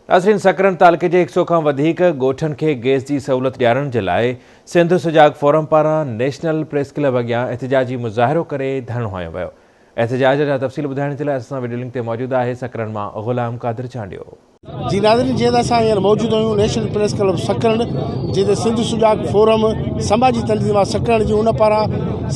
नाज़रीन, सकरन तालुके जे 100 खां वधीक ॻोठनि खे गैस जी सहूलियत ॾियारण जे लाइ सिंध सुजाग फोरम पारां नेशनल प्रेस क्लब अॻियां एहतिजाजी मुज़ाहिरो करे धरणो हंयो वियो। एहतिजाज जा तफ़सील ॿुधाइण जे लाइ असां वीडियो लिंक ते मौजूदु आहे सकरन मां ग़ुलाम क़ादिर चांडियो। जी नाज़रीन, जीअं त असां हींअर मौजूदु आहियूं नेशनल प्रेस क्लब सकरण, जिते सिंध सुजाग फोरम समाजी तंज़ीम सकरण जी उन पारां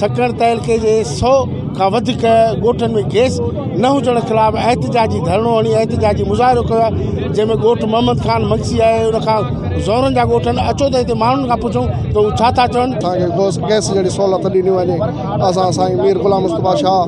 सकरण तहलके जे 100 खां वधीक ॻोठनि में गैस न हुजण ख़िलाफ़ एहतिजाजी धरणो हणी एहतिजाजी मुज़ाहिरो कयो आहे, जंहिंमें ॻोठ मोहम्मद खान मक्सी आहे। उन खां ज़ोरनि जा ॻोठनि अचो त हिते माण्हुनि खां पुछूं त उहे छा था चवनि। असांखे गैस जहिड़ी सहूलियत ॾिनी वञे। असां साईं मीर ग़ुलाम मुस्तफ़ा शाह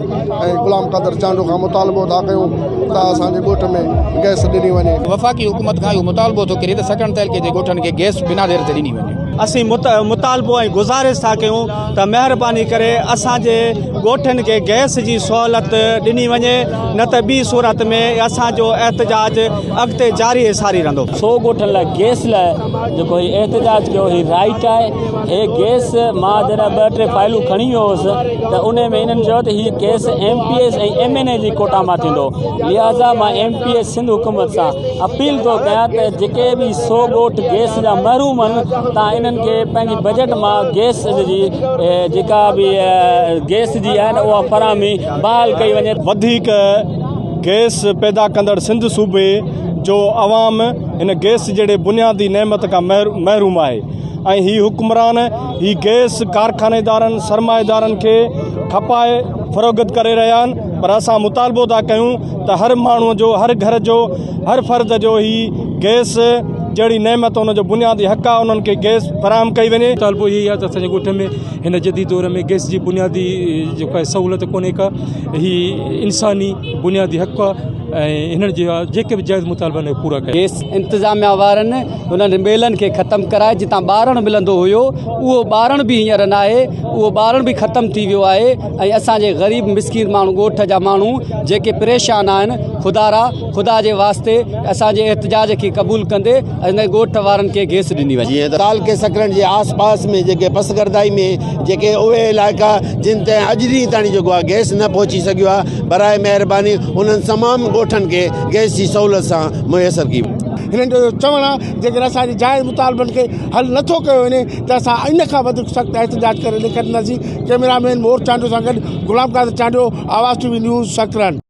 ऐं ग़ुलाम क़ादिर चांडो खां मुतालबो था कयूं त असांजे ॻोठ में गैस ॾिनी वञे। वफ़ाक़ी हुकूमत खां इहो मुतालबो थो करे त सकरण तहलके जे ॻोठनि खे गैस बिना देर ते ॾिनी वञे। असीं मुतालबो ऐं गुज़ारिश था कयूं त महिरबानी करे असांजे ॻोठनि खे गैस जी सहूलियत ॾिनी वञे, न त ॿी सूरत में असांजो एहतिजाज अॻिते जारी सारी रहंदो। 100 ॻोठनि लाइ गैस लाइ जेको हीउ एहतिजाज कयो ही राइट आहे। हे गैस मां जॾहिं 2-3 फाइलूं खणी वियो हुउसि त उन में इन्हनि चयो त हीउ गैस MPS ऐं MNA जी कोटा मां थींदो। लिहाज़ा मां MPS सिंध हुकूमत सां अपील थो कयां त जेके बि 100 ॻोठ गैस जा महरूम आहिनि, तव्हां इन्हनि खे पंहिंजी बजट मां गैस जी जेका बि गैस जी आहे न उहा फराहमी बहाल कई वञे। वधीक गैस पैदा कंदड़ सिंध सूबे जो अवाम इन गैस जहिड़े बुनियादी नेमत खां महरूम आहे ऐं ही हुक्मरान ही गैस कारखानेदारनि सरमाएदारनि खे खपाए फ़रोग़त करे रहिया आहिनि। पर असां मुतालबो था कयूं त हर माण्हूअ जो, हर घर जो, हर फ़र्द जो ही गैस जहिड़ी नेमत उनजो बुनियादी हक़ आहे, उन्हनि खे गैस फराहम कई वञे। मुतालबो इहो ई आहे त असांजे ॻोठ में हिन जदीद दौर में गैस जी बुनियादी जेका सहूलियत कोन्हे का, ही इंसानी बुनियादी हक़ आहे ऐं हिननि जा जेके बि जाइज़ मुतालबा आहिनि पूरा कया। गैस इंतिज़ामिया वारनि उन्हनि मेलनि खे ख़तमु कराए। जितां ॿारणु मिलंदो हुयो उहो ॿारणु बि हींअर न आहे, उहो ॿारणु बि ख़तमु थी वियो आहे। ऐं असांजे ग़रीब मिसकीन माण्हू, ॻोठ जा माण्हू जेके परेशान आहिनि, ख़ुदा जे वास्ते असांजे एहतिजाज खे क़बूल कंदे इन ॻोठ वारनि खे गैस ॾिनी वञे। जीअं तालुके सकरण जे आस पास में जेके पसगरदाई में जेके उहे इलाइक़ा जिन ते अॼु ॾींहुं ताईं जेको आहे गैस न पहुची सघियो आहे, बराए महिरबानी उन्हनि तमामु ॻोठनि खे गैस जी सहूलियत सां मुयसरु की। हिननि जो चवणु आहे जेकर असांजे जाइज़ मुतालबनि खे हल नथो कयो वञे त असां इन खां वधीक सख़्तु एहतिजाज करे ॾेखारींदासीं। कैमरामैन मोर चांडो सां गॾु ग़ुलाम क़ादिर चांडियो, आवाज़ TV न्यूज़ सकरन।